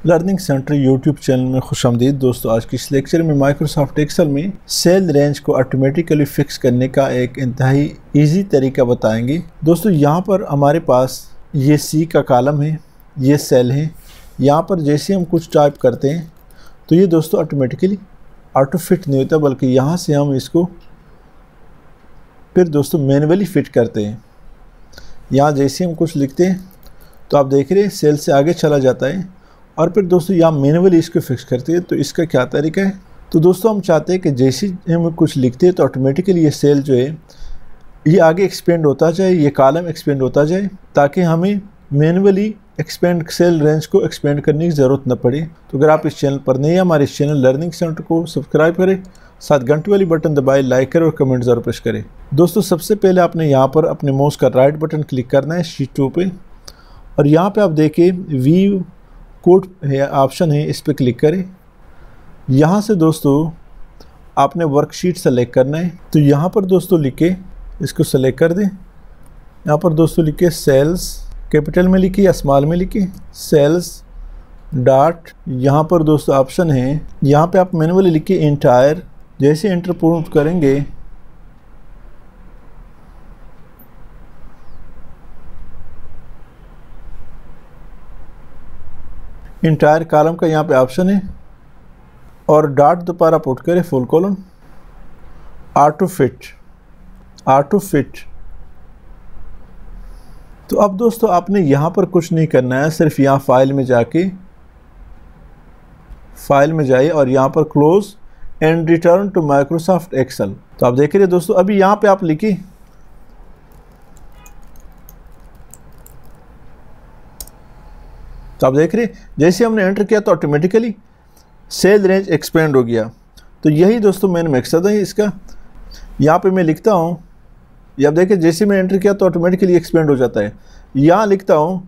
Learning centre YouTube channel में खुशामदीद दोस्तों। आज की इस लेक्चर में माइक्रोसॉफ्ट एक्सेल में सेल रेंज को ऑटोमेटिकली फिक्स करने का एक इंतहाई इजी तरीका बताएंगे। दोस्तों यहाँ पर हमारे पास ये सी का कॉलम है, ये सेल है। यहाँ पर जैसे हम कुछ टाइप करते हैं तो ये दोस्तों ऑटोमेटिकली ऑटो फिट नहीं होता, बल्कि यहाँ से हम इसको फिर दोस्तों मैनुअली फिट करते हैं। यहाँ जैसे हम कुछ लिखते हैं तो आप देख रहे हैं सेल से आगे चला जाता है और फिर दोस्तों यहाँ मैनुअली इसको फिक्स करते हैं। तो इसका क्या तरीका है, तो दोस्तों हम चाहते हैं कि जैसे हम कुछ लिखते हैं तो ऑटोमेटिकली ये सेल जो है ये आगे एक्सपेंड होता जाए, ये कॉलम एक्सपेंड होता जाए, ताकि हमें मैनुअली एक्सपेंड सेल रेंज को एक्सपेंड करने की ज़रूरत न पड़े। तो अगर आप इस चैनल पर नए हैं, हमारे इस चैनल लर्निंग सेंटर को सब्सक्राइब करें, साथ घंटे वाली बटन दबाए, लाइक करें और कमेंट ज़रूर प्रेस करें। दोस्तों सबसे पहले आपने यहाँ पर अपने माउस का राइट बटन क्लिक करना है शीट 2 पे, और यहाँ पे आप देखिए व्यू कोड है ऑप्शन है, इस पर क्लिक करें। यहाँ से दोस्तों आपने वर्कशीट सेलेक्ट करना है। तो यहाँ पर दोस्तों लिखे इसको सेलेक्ट कर दें। यहाँ पर दोस्तों लिखे सेल्स, कैपिटल में लिखिए या स्मॉल में लिखिए, सेल्स डॉट, यहाँ पर दोस्तों ऑप्शन है, यहाँ पे आप मैनुअली लिखिए एंटायर। जैसे एंटर पुट करेंगे इंटायर कॉलम का यहाँ पे ऑप्शन है, और डॉट दोबारा पुट करें फुल कॉलम, ऑटो फिट। तो अब दोस्तों आपने यहाँ पर कुछ नहीं करना है, सिर्फ यहाँ फाइल में जाइए और यहाँ पर close and return to Microsoft Excel. तो आप देख रहे हैं दोस्तों, अभी यहाँ पे आप लिखिए तो आप देख रहे हैं जैसे हमने एंटर किया तो ऑटोमेटिकली सेल रेंज एक्सपेंड हो गया। तो यही दोस्तों मेन मकसद है इसका। यहाँ पे मैं लिखता हूँ, ये आप देखिए जैसे मैं एंटर किया तो ऑटोमेटिकली एक्सपेंड हो जाता है। यहाँ लिखता हूँ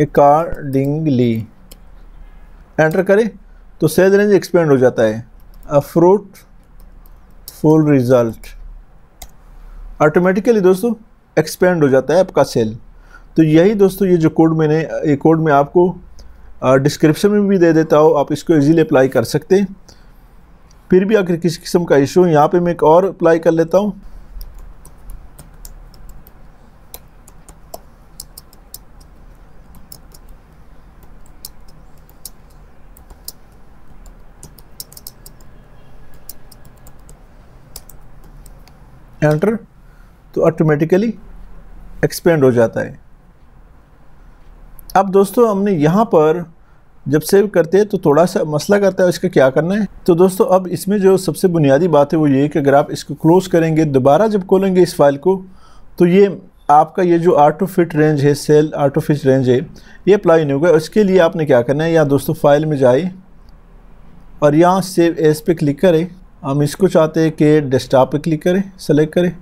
अकॉर्डिंगली, एंटर करें तो सेल रेंज एक्सपेंड हो जाता है। अ फ्रूटफुल रिजल्ट, ऑटोमेटिकली दोस्तों एक्सपेंड हो जाता है आपका सेल। तो यही दोस्तों ये जो कोड ये कोड मैं आपको डिस्क्रिप्शन में भी दे देता हूँ, आप इसको इजीली अप्लाई कर सकते हैं। फिर भी अगर किसी किस्म का इशू है, यहाँ पे मैं एक और अप्लाई कर लेता हूँ। एंटर, तो ऑटोमेटिकली एक्सपेंड हो जाता है। अब दोस्तों हमने यहाँ पर जब सेव करते हैं तो थोड़ा सा मसला करता है, इसका क्या करना है। तो दोस्तों अब इसमें जो सबसे बुनियादी बात है वो ये है कि अगर आप इसको क्लोज करेंगे, दोबारा जब खोलेंगे इस फाइल को, तो ये आपका ये जो ऑटो फिट रेंज है, सेल ऑटो फिट रेंज है, ये अप्लाई नहीं होगा। इसके लिए आपने क्या करना है, यहाँ दोस्तों फाइल में जाए और यहाँ सेव एज पे क्लिक करें। हम इसको चाहते हैं कि डेस्कटॉप पे क्लिक करें, सेलेक्ट करें,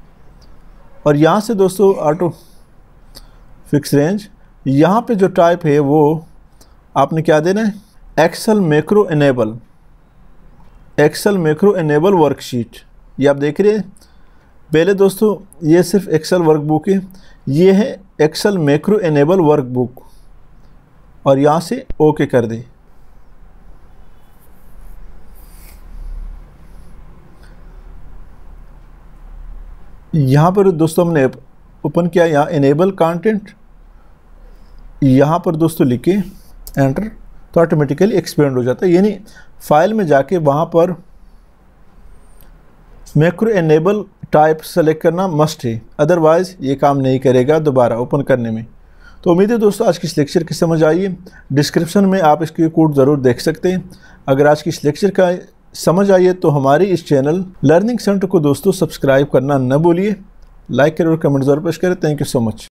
और यहाँ से दोस्तों ऑटो फिक्स रेंज, यहाँ पे जो टाइप है वो आपने क्या देना है, एक्सेल मैक्रो एनेबल वर्कशीट। ये आप देख रहे हैं, पहले दोस्तों ये सिर्फ एक्सेल वर्कबुक है, ये है एक्सेल मैक्रो एनेबल वर्कबुक, और यहाँ से ओके कर दें। यहाँ पर दोस्तों हमने ओपन किया, यहाँ इनेबल कंटेंट, यहाँ पर दोस्तों लिखे एंटर, तो ऑटोमेटिकली एक्सपेंड हो जाता है। यानी फाइल में जाके वहाँ पर मैक्रो एनेबल टाइप सेलेक्ट करना मस्ट है, अदरवाइज़ ये काम नहीं करेगा दोबारा ओपन करने में। तो उम्मीद है दोस्तों आज की इस लेक्चर की समझ आई है। डिस्क्रिप्शन में आप इसके कोड ज़रूर देख सकते हैं। अगर आज की इस लेक्चर का समझ आई है तो हमारी इस चैनल लर्निंग सेंटर को दोस्तों सब्सक्राइब करना न भूलिए, लाइक करें और कमेंट ज़रूर पेश करें। Thank you so much.